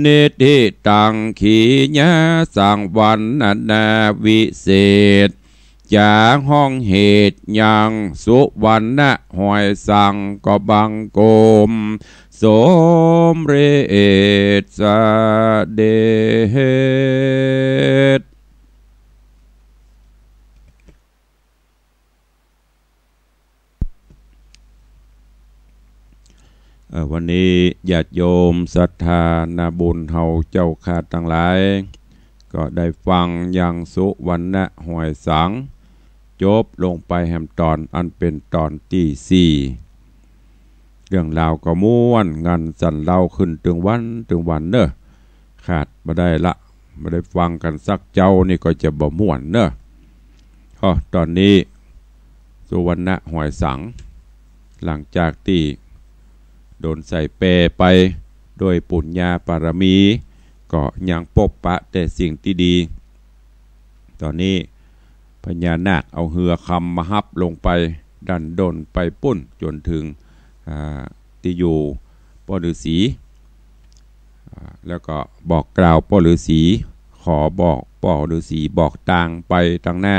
เนติตังขีญาสังวันนาวิเศษ จาห้องเหตุยังสุวรรณะหอยสังก็บังโกมสมเรศสเดชวันนี้ญาติโยมศรัทธานาบุญเฮาเจ้าข้าทั้งหลายก็ได้ฟังยังสุวรรณะหอยสังจบลงไปแหมตอนอันเป็นตอนที่4เรื่องราวก็ม่วนงันสั่นเล่าขึ้นถึงวันเนอะขาดมาได้ละมาได้ฟังกันสักเจ้านี่ก็จะบ่ม่วนเนอะตอนนี้สุวรรณะหอยสังหลังจากที่โดนใส่เปไปโดยปุญญาปารมีก็ยังปบปะแต่สิ่งที่ดีตอนนี้พญานาคเอาเหือคำมาฮับลงไปดันดนไปปุ้นจนถึงที่อยู่พ่อฤาษีแล้วก็บอกกล่าวพ่อฤาษีขอบอกพ่อฤาษีบอกทางไปทางหน้า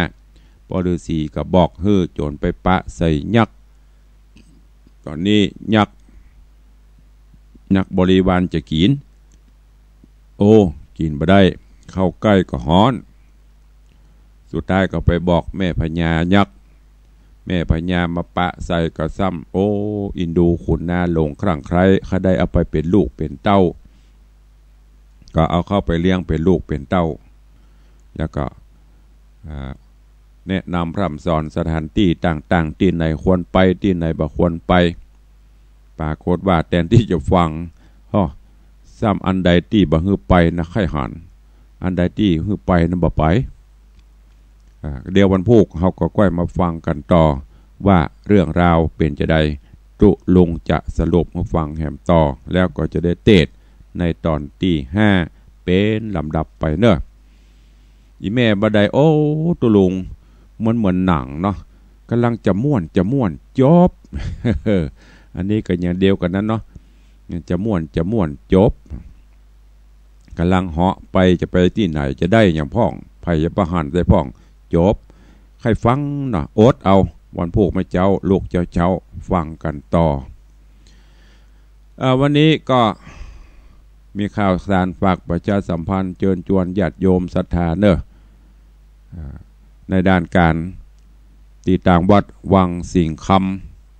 พ่อฤาษีก็บอกเฮือจนไปปะใส่ยักษ์ตอนนี้ยักษ์บริวารจะกินกินบ่ได้เข้าใกล้ก็ฮ้อนสุดท้ายก็ไปบอกแม่พญายักษ์แม่พญามาปะใส่ก็ซ้ำอินดูขุนนาหลงครั่งใครเขาได้เอาไปเป็นลูกเป็นเต้าก็เอาเข้าไปเลี้ยงเป็นลูกเป็นเต้าแล้วก็แนะนำพร่ำสอนสถานที่ต่างๆที่ไหนควรไปที่ไหนบ่ควรไปปรากฏว่าแทนที่จะฟังซ้ำอันใดที่บ่ฮือไปนะไข่หันอันใดที่ฮือไปนะบ่ไปเดี๋ยววันพุธเขาก็ค่อยมาฟังกันต่อว่าเรื่องราวเป็นจะใดตุลุงจะสรุปมาฟังแหมต่อแล้วก็จะได้เทศในตอนที่5เป็นลำดับไปเนอะอีแม่บัดใดตุลุงมันเหมือนหนังเนาะกำลังจะม่วนจบ อันนี้ก็อย่างเดียวกันนั้นเนาะจะม่วนจบกำลังเหาะไปจะไปที่ไหนจะได้อย่างพ่องไผ่ประหันได้พ่องจบใครฟังเนาะอดเอาวันพุธไม่เจ้าลูกเจ้าฟังกันต่อวันนี้ก็มีข่าวสารฝากประชาสัมพันธ์เชิญชวนญาติโยมศรัทธาเนอะในด้านการตีต่างวัดวังสิงค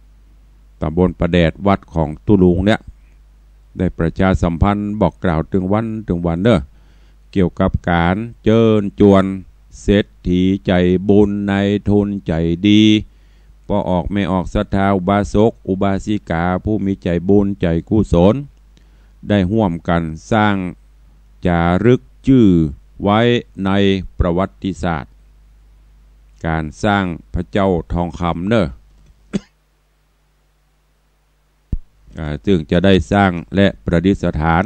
ำตำบลประแดดวัดของตุลุงเนี่ยได้ประชาสัมพันธ์บอกกล่าวถึงวันเนอะเกี่ยวกับการเชิญชวนเศรษฐีใจบุญในทุนใจดีพอออกไม่ออกศรัทธาอุบาสกอุบาสิกาผู้มีใจบุญใจกุศลได้ร่วมกันสร้างจารึกชื่อไว้ในประวัติศาสตร์การสร้างพระเจ้าทองคำเนอะซึ่งจะได้สร้างและประดิษฐาน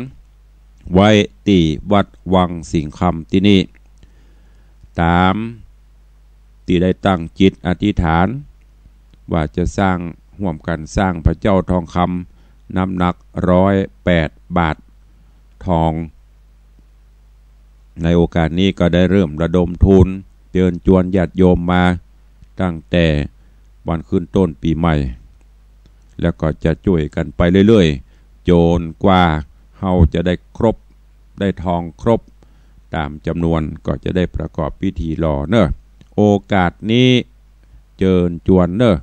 ไว้ที่วัดวังสิงคำที่นี่ตามที่ได้ตั้งจิตอธิษฐานว่าจะสร้างร่วมกันสร้างพระเจ้าทองคำน้ำหนัก108 บาททองในโอกาสนี้ก็ได้เริ่มระดมทุนเชิญชวนญาติโยมมาตั้งแต่วันขึ้นต้นปีใหม่แล้วก็จะช่วยกันไปเรื่อยๆจนกว่าเฮาจะได้ครบได้ทองครบตามจำนวนก็จะได้ประกอบพิธีรอเนอะโอกาสนี้เชิญชวนเนอะ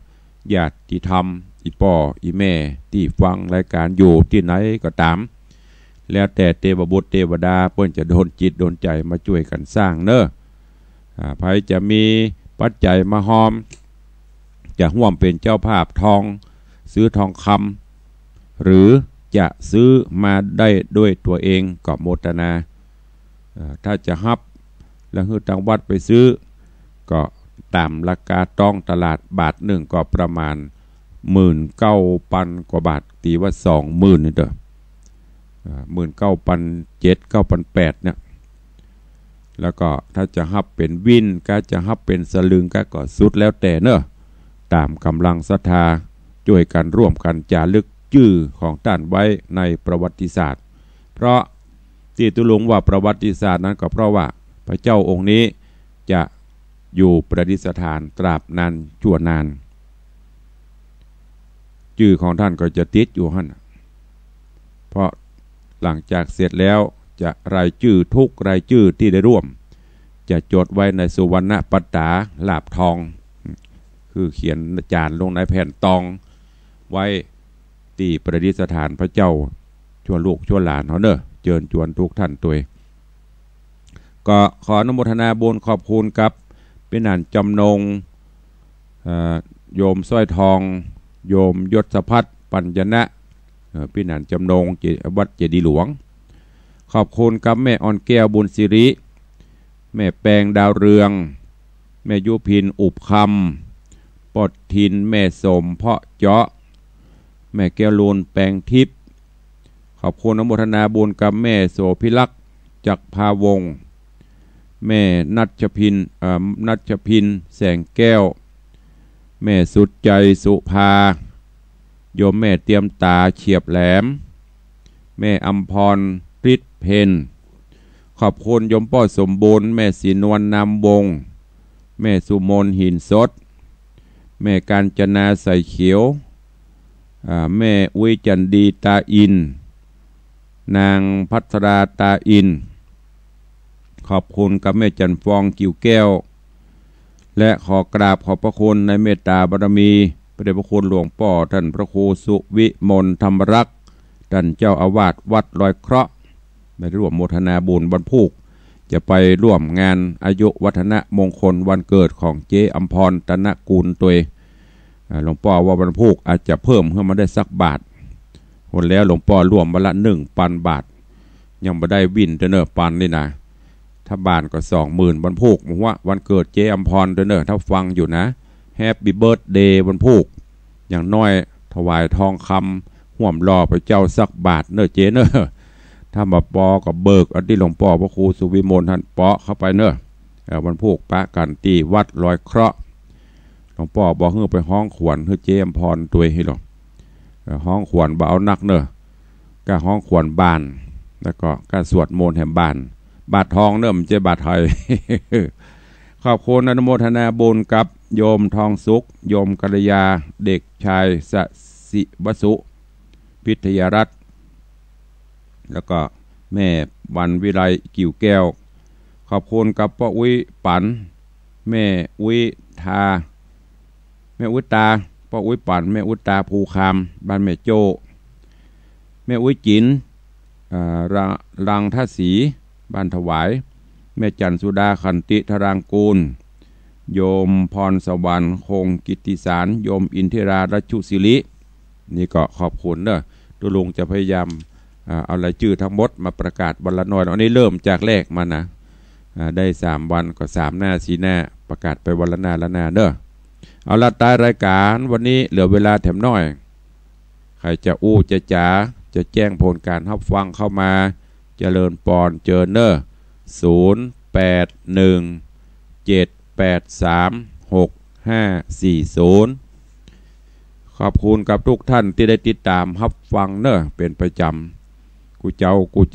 ญาติธรรมอีป่ออีแม่ที่ฟังรายการอยู่ที่ไหนก็ตามแล้วแต่เทวบุตรเทวดาเพิ่นจะโดนจิตโดนใจมาช่วยกันสร้างเนอะใครจะมีปัจจัยมาหอมจะร่วมเป็นเจ้าภาพทองซื้อทองคำหรือจะซื้อมาได้ด้วยตัวเองก็โมทนาถ้าจะฮับแล้วคือทางวัดไปซื้อก็ตามราคาต้องตลาดบาทหนึ่งก็ประมาณ19,000 กว่าบาทตีว่า20,000นี่เด้อ19,700 9,800เนี่ยแล้วก็ถ้าจะฮับเป็นวินก็จะฮับเป็นสลึงก็สุดแล้วแต่เนอะตามกำลังศรัทธาช่วยกันร่วมกันจารึกชื่อของท่านไว้ในประวัติศาสตร์เพราะที่ตุลุงว่าประวัติศาสตร์นั้นก็เพราะว่าพระเจ้าองค์นี้จะ อยู่ประดิษฐานตราบนานชั่วนานชื่อของท่านก็จะติดอยู่หั่นเพราะหลังจากเสร็จแล้วจะรายชื่อทุกรายชื่อที่ได้ร่วมจะจดไว้ในสุวรรณปัตตาลาบทองคือเขียนจานลงในแผ่นตองไว้ที่ประดิษฐานพระเจ้าชวนลูกชวนหลานเขาเนอะเชิญชวนทุกท่านตัวก็ขออนุโมทนาบุญขอบคุณกับเป็นอันจำนงโยมสร้อยทองโยมยศพัฒน์ปัญญนะพี่นันจำนงวัดเจดีหลวงขอบคุณกับแม่อ่อนแก้วบุญสิริแม่แปงดาวเรืองแม่ยุพินอุบคำปดทินแม่สมเพาะเจาะแม่แก้วลูนแปงทิพย์ขอบคุณอนุโมทนาบุญกับแม่โสภิลักษ์จักรภาวงศ์แม่นัชพินแสงแก้วแม่สุดใจสุภาโยมแม่เตรียมตาเฉียบแหลมแม่อัมพรฤทธิ์เพนขอบคุณโยมพ่อสมบูรณ์แม่ศรีนวลนามวงแม่สุมนหินสดแม่กาญจนาใสเขียวแม่อุ้ยจันดีตาอินนางพัทราตาอินขอบคุณกับแม่จันฟองกิ่วแก้วและขอกราบขอบพระคุณในเมตตาบารมีพระเดชพระคุณหลวงพ่อท่านพระครูสุวิมลธรรมรักษ์ท่านเจ้าอาวาสวัดลอยเคราะห์ได้ร่วมโมทนาบุญวันพุธจะไปร่วมงานอายุวัฒนมงคลวันเกิดของเจ๊อัมพรตนะกูลตัวหลวงพ่อว่าวันพุธอาจจะเพิ่มเพื่อมาได้สักบาทคนแล้วหลวงพ่อร่วมมาละ1,000 บาทยังไม่ได้วินเดเนอร์ปันนี่นะถ้าบานก็20,000วันพุธผมว่าวันเกิดเจ๊อัมพรเดเนอร์ถ้าฟังอยู่นะแฮปปี้เบิร์ธเดย์วันพุธอย่างน้อยถวายทองคำห่วมรอพระเจ้าสักบาทเนอเจ๊เนอถ้ามาปอกับเบิกอันที่หลวงพ่อพระครูสุวิมลท่านปอเข้าไปเนอวันพุธปะกันตีวัดลอยเคราะห์หลวงพ่อบอกให้ไปห้องขวัญให้เจ๊อัมพรตัวให้หรอกห้องขวัญบ่เอานักเนอะก็ห้องขวัญบานแล้วก็การสวดมนต์แห่งบานบาททองเนอะมันจะบาทไทย ขอบคุณอนุโมทนาบุญกับโยมทองสุขโยมกัลยาเด็กชายสศิวสุพิทยรัตน์แล้วก็แม่วันวิไลกิ่วแก้วขอบคุณกับป้าอุ้ยปันแม่อุ้ยทาแม่อุ้ยตาป้าอุ้ยปันแม่อุ้ยตาภูคามบ้านแม่โจแม่อุ้ยจินรังท่าสีบ้านถวายแม่จันสุดาขันติธรางกูลโยมพรสวรรค์คงกิตติสารโยมอินทิรารัชุศิรินี่ก็ขอบคุณเนอะตัวลุงจะพยายามเอารายชื่อทั้งหมดมาประกาศวันละน้อยอันนี้เริ่มจากแรกมานะได้3 วันก็3 หน้า4 หน้าประกาศไปวันละหน้าละหน้าเนอะเอาละตายรายการวันนี้เหลือเวลาแถมน้อยใครจะอู้จะจ๋าจะแจ้งผลการรับฟังเข้ามาเจริญปอนเจอเนอร์0817836540ขอบคุณกับทุกท่านที่ได้ติดตามรับฟังเนอะเป็นประจำกูเจ้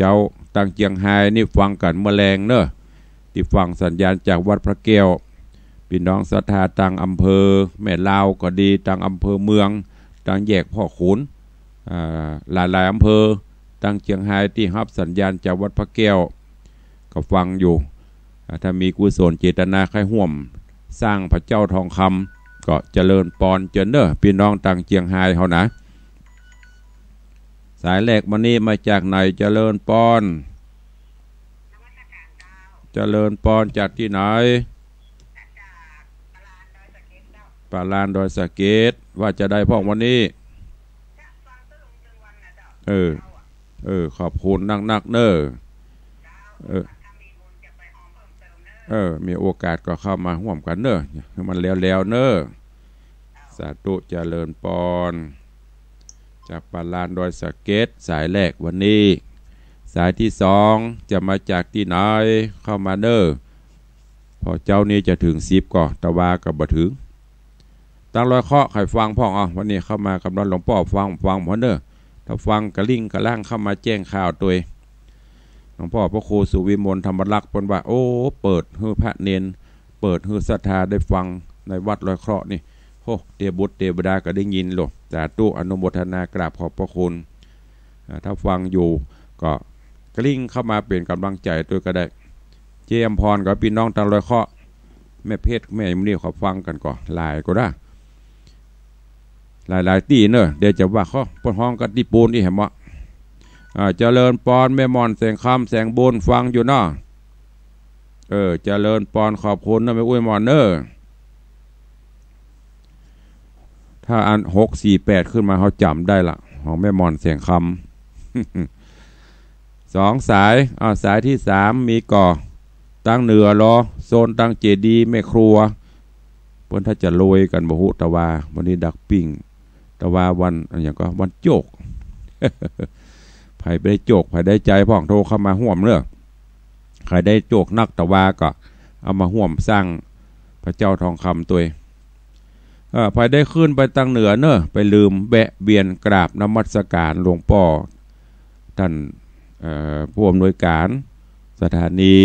าตั้งเจียงไฮ้นี่ฟังกันเมื่อแรงเนอะที่ฟังสัญญาณจากวัดพระแก้วพี่น้องศรัทธาต่างอำเภอแม่ลาวก็ดีต่างอำเภอเมืองต่างแยกพ่อขุนหลายอำเภอตั้งเจียงไฮ้ที่รับสัญญาณจากวัดพระแก้วก็ฟังอยู่ถ้ามีกุศลเจตนาใครห่วมสร้างพระเจ้าทองคำก็เจริญปอนเจนเนอร์พี่น้องต่างเจียงไฮ้เขานะสายแรกวันนี้มาจากไหนเจริญปอนจากที่ไหนปาลานดอยสะเก็ดว่าจะได้พ่อวันนี้ขอบคุณนักเนอมีโอกาสก็เข้ามาร่วมกันเนอะให้มันแล้วเนอะสาธุเจริญปอนจากปาลานดอยสะเก็ดสายแรกวันนี้สายที่2จะมาจากที่ไหนเข้ามาเนอะพอเจ้านี้จะถึง10ก่อนตะวากับบ่ถึงตั้งรอยเคาะไข่ฟังพ่องวันนี้เข้ามากับน้องหลวงพ่อฟังพอเนอะถ้าฟังกระลิ่งกระล่างเข้ามาแจ้งข่าวตัวหลวงพ่อพระครูสุวิมลธรรมรักษ์ปนว่าโอ้เปิดให้พระเนนเ ปิดฮือศรัทธาได้ฟังในวัดลอยเคราะห์นี่โอ้เตบุตรเตบดาก็ได้ยินหรอกสาธุอนุโมทนากราบขอบพระคุณถ้าฟังอยู่ก็กลิ้งเข้ามาเป็นกำลังใจตัวก็ได้เจียมพรกับพี่น้องตาลอยเคราะห์แม่เพชรแม่มนี่ขอฟังกันก่อนหลายก็ได้หลายตีเนอะเดี๋ยวจะว่าเขาปนห้องกันที่ปูนที่เห็นมั้ยเจริญปอนแม่มอนแสงคำแสงบุญฟังอยู่เนาะเจริญปอนขอบคุณนะแม่อุ้ยมอนเนอถ้าอัน648ขึ้นมาเขาจำได้ละของแม่มอนแสงคำ2 สายสายที่3มีก่อตั้งเหนือรอโซนตั้งเจดีแม่ครัวเพิ่นถ้าจะโรยกันบ่ฮู้ตะวาวันนี้ดักปิ้งตะวาวันอย่างก็วันโจก ไผได้โจกไผได้ใจพ่องโทรเข้ามาห่วมเด้อใครได้โจกนักตะวาก็เอามาห่วมสร้างพระเจ้าทองคำตัวไผได้ขึ้นไปตั้งเหนือเนอะไปลืมแบะเบียนกราบนมัสการหลวงพ่อท่านผู้อำนวยการสถานี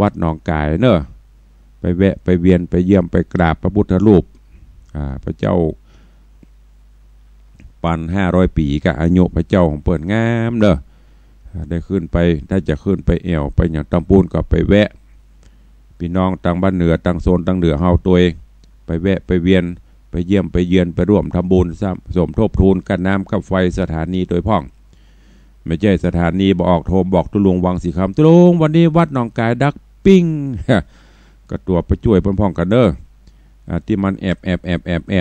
วัดหนองกายเนอะไปแวะไปเวียนไปเยี่ยมไปกราบพระพุทธรูปพระเจ้าปัน500 ปีกับอายุพระเจ้าของเปิดงามเนอะได้ขึ้นไปถ้าจะขึ้นไปเอวไปอย่างตำปูนก็ไปแวะพี่น้องต่างบ้านเหนือต่างโซนต่างเหนือเฮาตัวเองไปแวะไปเวียนไปเยี่ยมไปเยือนไปร่วมทำบุญสมทบทุนกันน้ำกับไฟสถานีโดยพ่องไม่ใช่สถานีบอกโทรบอกตุลุงวังสีคำตุลุงวันนี้วัดหนองกายดักปิ้งก็ตัวไปช่วยพ่องกันเด้อที่มันแอ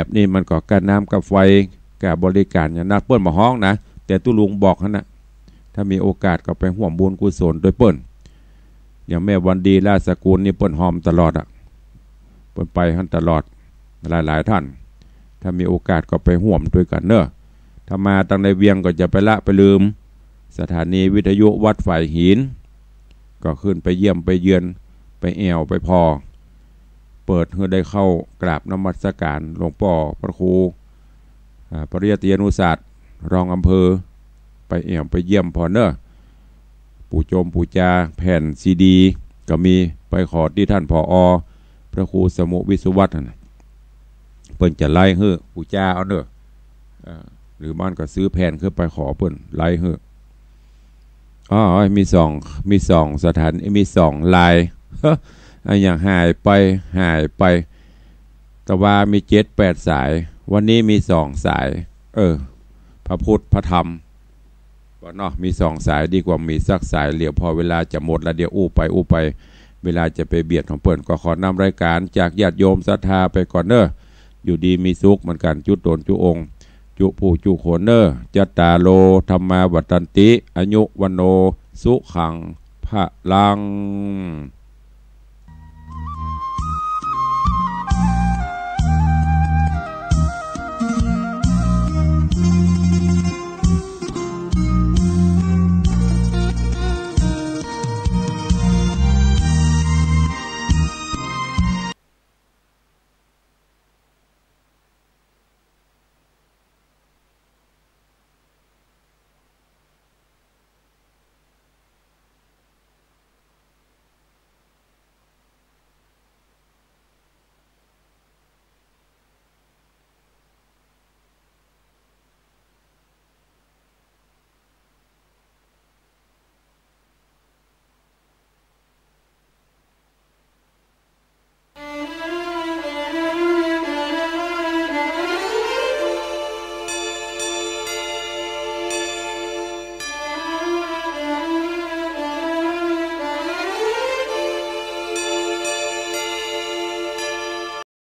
บนี่มันก็กันน้ำกับไฟกับบริการอย่างนักเปิ้ลมาห้องนะแต่ตุลุงบอกนะถ้ามีโอกาสก็ไปห่วมบุญกุศลโดยเปิ้ลอย่างแม่วันดีราชกุลนี่เปิ้ลหอมตลอดเปิ้ลไปท่านตลอดหลายท่านถ้ามีโอกาสก็ไปห่วมด้วยกันเนอะถ้ามาตั้งในเวียงก็จะไปละไปลืมสถานีวิทยุวัดฝ่ายหินก็ขึ้นไปเยี่ยมไปเยือนไปแอวไปพอเปิดเพื่อได้เข้ากราบนมัสการหลวงพ่อพระครูปริยัติยานุศาสตร์รองอำเภอไปแอวไปเยี่ยมพอเนอะปู่โจมปู่จาแผ่นซีดีก็มีไปขอที่ท่านผอ.พระครูสมุวิสุวัฒน์เปิ้นจะไล่เฮ้อปู่จาเอาเนอะหรือมันก็ซื้อแผ่นขึ้นไปขอเปิ้นไล่เฮ้อมีสองสถานมี2 ลายอย่างหายไปแต่ว่ามี7-8 สายวันนี้มี2 สายพระพุทธพระธรรมว่าเนาะมี2 สายดีกว่ามีสักสายเหลียวพอเวลาจะหมดแล้วเดี๋ยวอู้ไปเวลาจะไปเบียดของเปิ้นก็ขอนำรายการจากญาติโยมศรัทธาไปก่อนเนอะอยู่ดีมีสุขเหมือนกันจุดตนจุองค์จุผู้จุโขนเนอจัตตาโลธรรมาวัตันติอายุวันโนสุขังพะลัง